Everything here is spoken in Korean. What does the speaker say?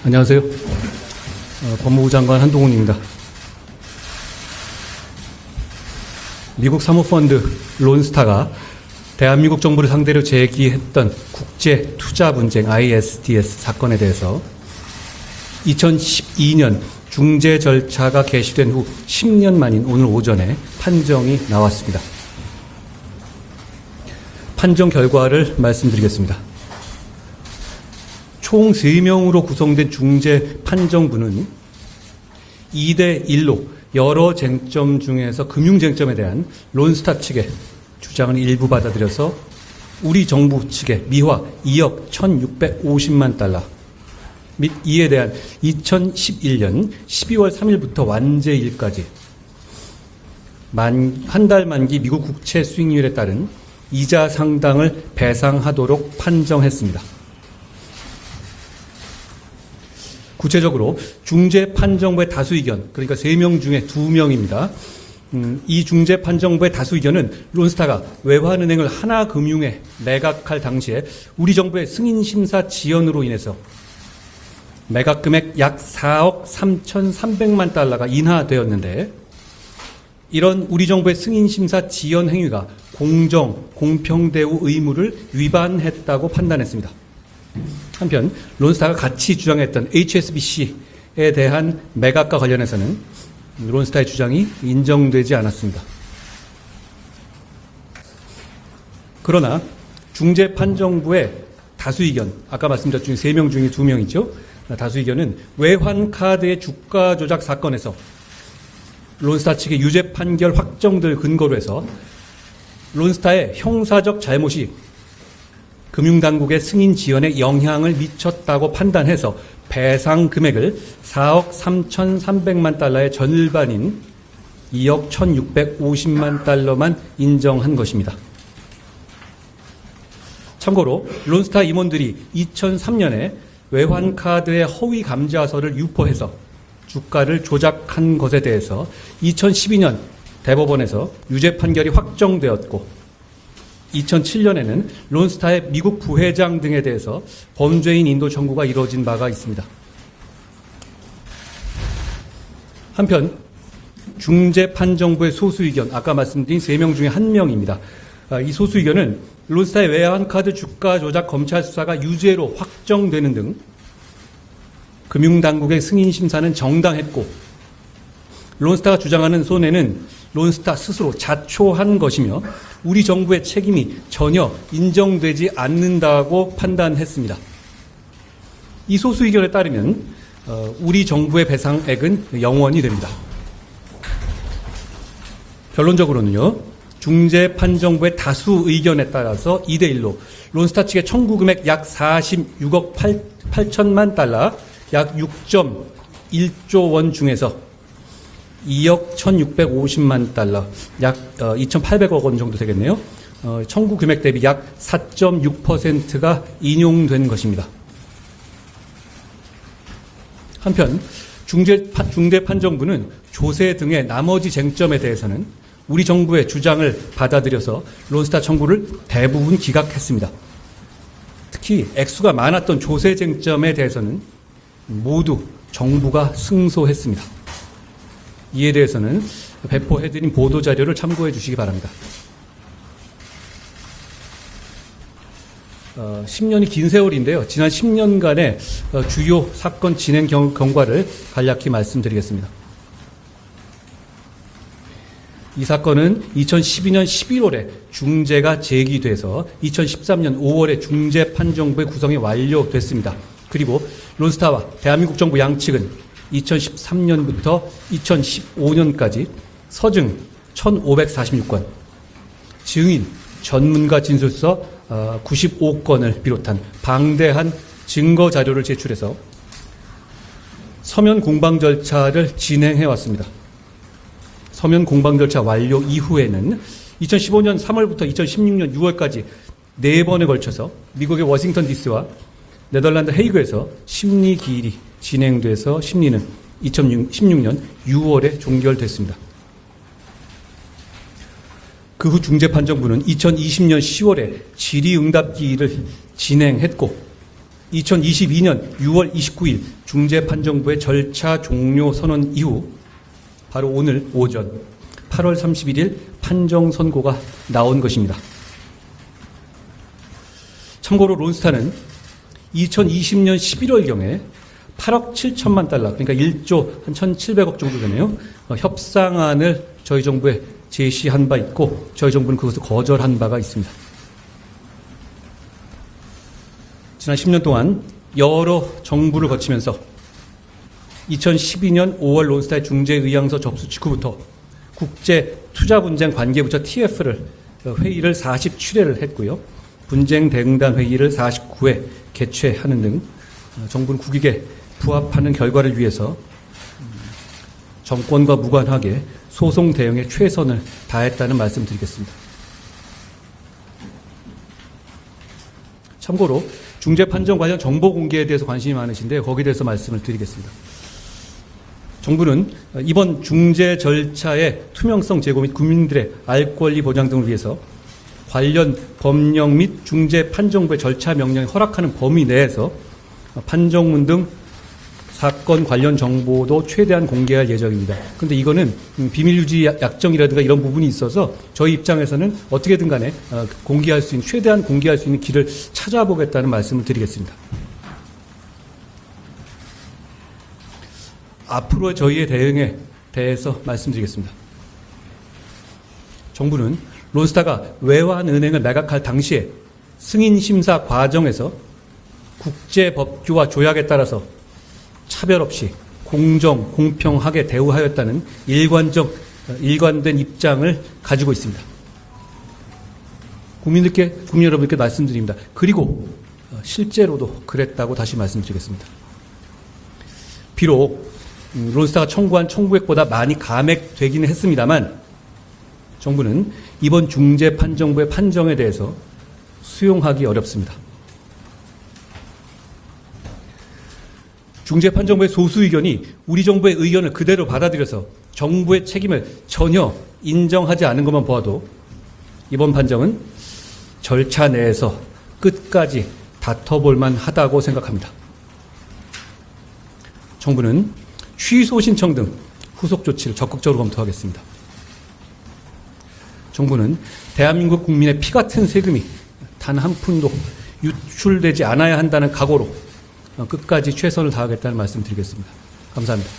안녕하세요. 법무부 장관 한동훈입니다. 미국 사모펀드 론스타가 대한민국 정부를 상대로 제기했던 국제 투자 분쟁 ISDS 사건에 대해서 2012년 중재 절차가 개시된 후 10년 만인 오늘 오전에 판정이 나왔습니다. 판정 결과를 말씀드리겠습니다. 총 3명으로 구성된 중재 판정부는 2대1로 여러 쟁점 중에서 금융쟁점에 대한 론스타 측의 주장을 일부 받아들여서 우리 정부 측의 미화 2억 1,650만 달러 및 이에 대한 2011년 12월 3일부터 완제일까지 한 달 만기 미국 국채 수익률에 따른 이자 상당을 배상하도록 판정했습니다. 구체적으로 중재 판정부의 다수 의견, 그러니까 3명 중에 2명입니다. 이 중재 판정부의 다수 의견은 론스타가 외환은행을 하나금융에 매각할 당시에 우리 정부의 승인 심사 지연으로 인해서 매각 금액 약 4억 3,300만 달러가 인하되었는데, 이런 우리 정부의 승인 심사 지연 행위가 공정, 공평 대우 의무를 위반했다고 판단했습니다. 한편 론스타가 같이 주장했던 HSBC에 대한 매각과 관련해서는 론스타의 주장이 인정되지 않았습니다. 그러나 중재 판정부의 다수 의견, 아까 말씀드렸던 3명 중에 2명이죠. 다수 의견은 외환카드의 주가 조작 사건에서 론스타 측의 유죄 판결 확정들 근거로 해서 론스타의 형사적 잘못이 금융당국의 승인 지연에 영향을 미쳤다고 판단해서 배상 금액을 4억 3,300만 달러의 절반인 2억 1,650만 달러만 인정한 것입니다. 참고로 론스타 임원들이 2003년에 외환카드의 허위 감자서를 유포해서 주가를 조작한 것에 대해서 2012년 대법원에서 유죄 판결이 확정되었고, 2007년에는 론스타의 미국 부회장 등에 대해서 범죄인 인도 청구가 이루어진 바가 있습니다. 한편 중재 판정부의 소수 의견, 아까 말씀드린 3명 중에 1명입니다. 이 소수 의견은 론스타의 외환카드 주가 조작 검찰 수사가 유죄로 확정되는 등 금융당국의 승인 심사는 정당했고, 론스타가 주장하는 손해는 론스타 스스로 자초한 것이며 우리 정부의 책임이 전혀 인정되지 않는다고 판단했습니다. 이 소수 의견에 따르면 우리 정부의 배상액은 영원이 됩니다. 결론적으로는요, 중재 판정부의 다수 의견에 따라서 2대1로 론스타 측의 청구 금액 약 46억 8천만 달러, 약 6.1조 원 중에서 2억 1,650만 달러, 약 2,800억 원 정도 되겠네요. 청구 금액 대비 약 4.6%가 인용된 것입니다. 한편 중재 판정부는 조세 등의 나머지 쟁점에 대해서는 우리 정부의 주장을 받아들여서 론스타 청구를 대부분 기각했습니다. 특히 액수가 많았던 조세 쟁점에 대해서는 모두 정부가 승소했습니다. 이에 대해서는 배포해드린 보도자료를 참고해 주시기 바랍니다. 10년이 긴 세월인데요. 지난 10년간의 주요 사건 진행 경과를 간략히 말씀드리겠습니다. 이 사건은 2012년 11월에 중재가 제기돼서 2013년 5월에 중재 판정부의 구성이 완료됐습니다. 그리고 론스타와 대한민국 정부 양측은 2013년부터 2015년까지 서증 1,546건, 증인, 전문가 진술서 95건을 비롯한 방대한 증거 자료를 제출해서 서면 공방 절차를 진행해 왔습니다. 서면 공방 절차 완료 이후에는 2015년 3월부터 2016년 6월까지 4번에 걸쳐서 미국의 워싱턴 DC와 네덜란드 헤이그에서 심리 기일이 진행돼서 심리는 2016년 6월에 종결됐습니다. 그 후 중재판정부는 2020년 10월에 질의응답기를 진행했고 2022년 6월 29일 중재판정부의 절차 종료 선언 이후 바로 오늘 오전 8월 31일 판정 선고가 나온 것입니다. 참고로 론스타는 2020년 11월경에 8억 7천만 달러, 그러니까 1조 한 1,700억 정도 되네요. 협상안을 저희 정부에 제시한 바 있고 저희 정부는 그것을 거절한 바가 있습니다. 지난 10년 동안 여러 정부를 거치면서 2012년 5월 론스타의 중재의향서 접수 직후부터 국제투자분쟁 관계부처 TF를 회의를 47회를 했고요. 분쟁 대응단 회의를 49회 개최하는 등 정부는 국익에 부합하는 결과를 위해서 정권과 무관하게 소송 대응에 최선을 다했다는 말씀 드리겠습니다. 참고로 중재판정 관련 정보 공개에 대해서 관심이 많으신데 거기에 대해서 말씀을 드리겠습니다. 정부는 이번 중재 절차의 투명성 제고 및 국민들의 알 권리 보장 등을 위해서 관련 법령 및 중재판정부의 절차 명령에 허락하는 범위 내에서 판정문 등 사건 관련 정보도 최대한 공개할 예정입니다. 그런데 이거는 비밀유지 약정이라든가 이런 부분이 있어서 저희 입장에서는 어떻게든 간에 공개할 수 있는, 최대한 공개할 수 있는 길을 찾아보겠다는 말씀을 드리겠습니다. 앞으로의 저희의 대응에 대해서 말씀드리겠습니다. 정부는 론스타가 외환은행을 매각할 당시에 승인심사 과정에서 국제법규와 조약에 따라서 차별 없이 공정, 공평하게 대우하였다는 일관된 입장을 가지고 있습니다. 국민 여러분께 말씀드립니다. 그리고 실제로도 그랬다고 다시 말씀드리겠습니다. 비록 론스타가 청구한 청구액보다 많이 감액되기는 했습니다만 정부는 이번 중재판정부의 판정에 대해서 수용하기 어렵습니다. 중재판정부의 소수 의견이 우리 정부의 의견을 그대로 받아들여서 정부의 책임을 전혀 인정하지 않은 것만 보아도 이번 판정은 절차 내에서 끝까지 다퉈볼 만하다고 생각합니다. 정부는 취소 신청 등 후속 조치를 적극적으로 검토하겠습니다. 정부는 대한민국 국민의 피 같은 세금이 단 한 푼도 유출되지 않아야 한다는 각오로 끝까지 최선을 다하겠다는 말씀 드리겠습니다. 감사합니다.